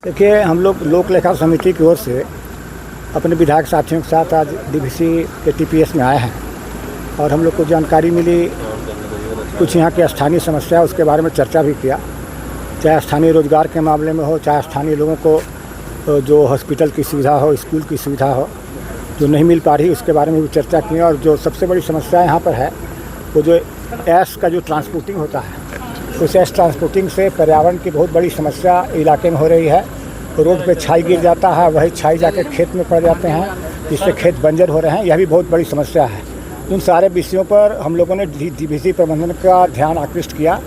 देखिए, हम लोग लोक लेखा समिति की ओर से अपने विधायक साथियों के साथ आज डीवीसी के टीपीएस में आए हैं और हम लोग को जानकारी मिली, कुछ यहाँ की स्थानीय समस्या उसके बारे में चर्चा भी किया। चाहे स्थानीय रोजगार के मामले में हो, चाहे स्थानीय लोगों को जो हॉस्पिटल की सुविधा हो, स्कूल की सुविधा हो, जो नहीं मिल पा रही उसके बारे में भी चर्चा की। और जो सबसे बड़ी समस्या यहाँ पर है वो जो ऐश का जो ट्रांसपोर्टिंग होता है, उस ऐश ट्रांसपोर्टिंग से पर्यावरण की बहुत बड़ी समस्या इलाके में हो रही है। रोड पे छाई गिर जाता है, वही छाई जाके खेत में पड़ जाते हैं, जिससे खेत बंजर हो रहे हैं। यह भी बहुत बड़ी समस्या है। इन सारे विषयों पर हम लोगों ने डीवीसी प्रबंधन का ध्यान आकृष्ट किया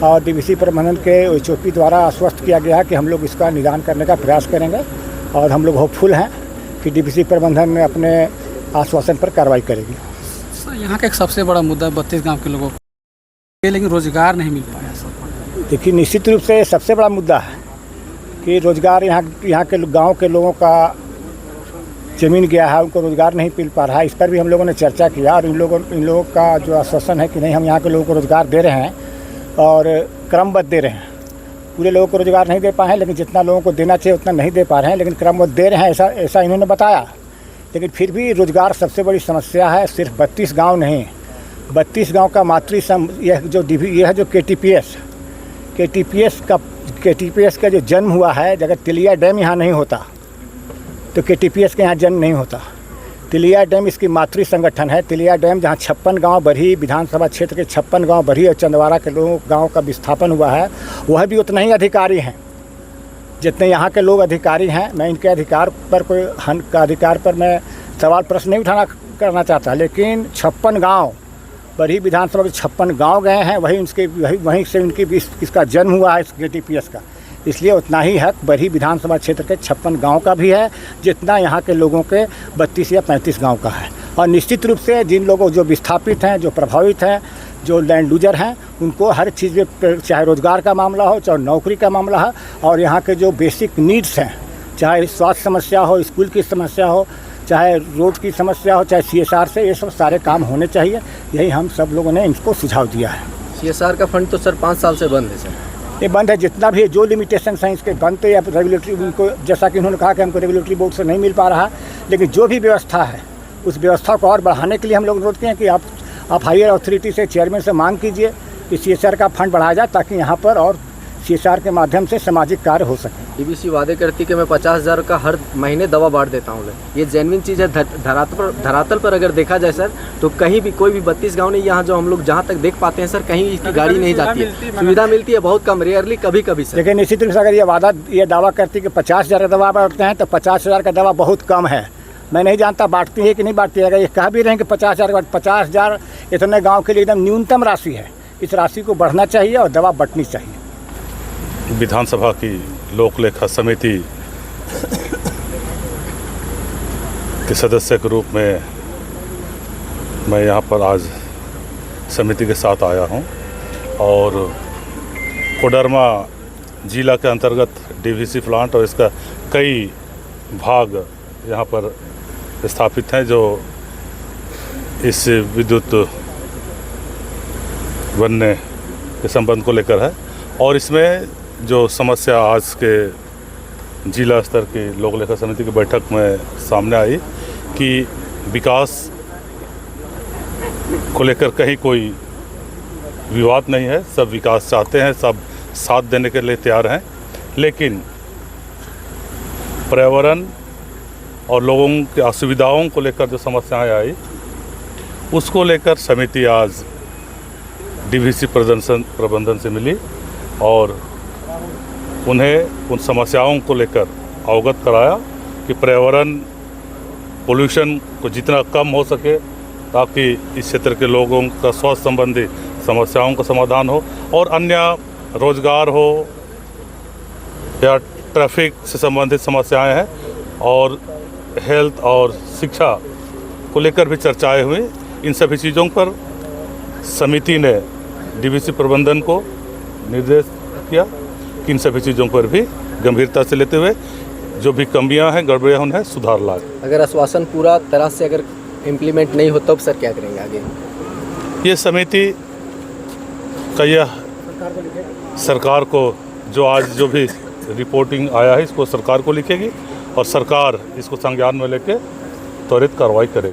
और डीवीसी प्रबंधन के एचओपी द्वारा आश्वस्त किया गया कि हम लोग इसका निदान करने का प्रयास करेंगे और हम लोग होपफुल हैं कि डीवीसी प्रबंधन में अपने आश्वासन पर कार्रवाई करेगी। यहाँ का एक सबसे बड़ा मुद्दा 32 गांव के लोगों को, लेकिन रोजगार नहीं मिल पाया। देखिए, निश्चित रूप से सबसे बड़ा मुद्दा है कि रोजगार यहाँ के गांव के लोगों का ज़मीन गया है, उनको रोजगार नहीं मिल पा रहा है। इस पर भी हम लोगों ने चर्चा किया और इन लोगों का जो आश्वासन है कि नहीं, हम यहाँ के लोगों को रोजगार दे रहे हैं और क्रमबद्ध दे रहे हैं। पूरे लोगों को रोजगार नहीं दे पाए हैं, लेकिन जितना लोगों को देना चाहिए उतना नहीं दे पा रहे हैं, लेकिन क्रमबद्ध दे रहे हैं, ऐसा इन्होंने बताया। लेकिन फिर भी रोजगार सबसे बड़ी समस्या है। सिर्फ 32 गाँव नहीं, 32 गाँव का यह जो केटीपीएस का जो जन्म हुआ है, अगर तिलिया डैम यहाँ नहीं होता तो केटीपीएस के यहाँ जन्म नहीं होता। तिलिया डैम इसकी मातृ संगठन है। तिलिया डैम जहाँ 56 गांव बरही विधानसभा क्षेत्र के 56 गांव बरही और चंदवारा के लोगों गांव का विस्थापन हुआ है, वह भी उतना ही अधिकारी हैं जितने यहाँ के लोग अधिकारी हैं। मैं इनके अधिकार पर मैं सवाल प्रश्न नहीं करना चाहता, लेकिन 56 गाँव बरही विधानसभा के 56 गांव गए हैं, वहीं से इसका जन्म हुआ है, इस केटीपीएस का। इसलिए उतना ही हक बरही विधानसभा क्षेत्र के 56 गांव का भी है जितना यहाँ के लोगों के 32 या 35 गांव का है। और निश्चित रूप से जिन लोगों जो विस्थापित हैं, जो प्रभावित हैं, जो लैंड लूजर हैं, उनको हर चीज़ में, चाहे रोज़गार का मामला हो, चाहे नौकरी का मामला हो, और यहाँ के जो बेसिक नीड्स हैं, चाहे स्वास्थ्य समस्या हो, स्कूल की समस्या हो, चाहे रोड की समस्या हो, चाहे CSR से, ये सब सारे काम होने चाहिए। यही हम सब लोगों ने इनको सुझाव दिया है। CSR का फंड तो सर 5 साल से बंद है सर। ये बंद है, जितना भी है, जो लिमिटेशन हैं इसके बनते या रेगुलेटरी, उनको जैसा कि उन्होंने कहा कि हमको रेगुलेटरी बोर्ड से नहीं मिल पा रहा, लेकिन जो भी व्यवस्था है उस व्यवस्था को और बढ़ाने के लिए हम लोग अनुरोध किए हैं कि आप हायर अथॉरिटी से, चेयरमैन से मांग कीजिए कि CSR का फंड बढ़ाया जाए ताकि यहाँ पर और CSR के माध्यम से सामाजिक कार्य हो सके। डीवीसी वादे करती कि मैं 50,000 का हर महीने दवा बांट देता हूँ। ये जेन्युइन चीज़ है। धरातल पर अगर देखा जाए सर, तो कहीं भी कोई भी 32 गांव नहीं, यहाँ जो हम लोग जहाँ तक देख पाते हैं सर, कहीं इसकी गाड़ी नहीं जाती है। सुविधा मिलती है बहुत कम, रेयरली कभी सर। लेकिन निश्चित रूप से अगर ये दावा करती कि 50,000 का दवा बांटते हैं तो 50,000 का दवा बहुत कम है। मैं नहीं जानता बांटती है कि नहीं बांटती है। अगर ये कह भी रहे हैं कि 50,000 इतने गाँव के लिए एकदम न्यूनतम राशि है, इस राशि को बढ़ना चाहिए और दवा बंटनी चाहिए। विधानसभा की लोक लेखा समिति के सदस्य के रूप में मैं यहाँ पर आज समिति के साथ आया हूँ और कोडरमा जिला के अंतर्गत डीवीसी प्लांट और इसका कई भाग यहाँ पर स्थापित हैं जो इस विद्युत बनने के संबंध को लेकर है। और इसमें जो समस्या आज के जिला स्तर की लोक लेखा समिति की बैठक में सामने आई कि विकास को लेकर कहीं कोई विवाद नहीं है, सब विकास चाहते हैं, सब साथ देने के लिए तैयार हैं, लेकिन पर्यावरण और लोगों की असुविधाओं को लेकर जो समस्याएं आई उसको लेकर समिति आज डीवीसी प्रबंधन से मिली और उन्हें उन समस्याओं को लेकर अवगत कराया कि पर्यावरण पोल्यूशन को जितना कम हो सके ताकि इस क्षेत्र के लोगों का स्वास्थ्य संबंधी समस्याओं का समाधान हो और अन्य रोजगार हो या ट्रैफिक से संबंधित समस्याएं हैं और हेल्थ और शिक्षा को लेकर भी चर्चाएं हुई। इन सभी चीज़ों पर समिति ने डीवीसी प्रबंधन को निर्देश किया कि इन सभी चीज़ों पर भी गंभीरता से लेते हुए जो भी कमियां हैं, गड़बड़ियां उन्हें सुधार लाए। अगर आश्वासन पूरा तरह से अगर इम्प्लीमेंट नहीं हो तब सर क्या करेंगे आगे? ये समिति का यह सरकार को जो आज जो भी रिपोर्टिंग आया है इसको सरकार को लिखेगी और सरकार इसको संज्ञान में लेके त्वरित कार्रवाई करेगी।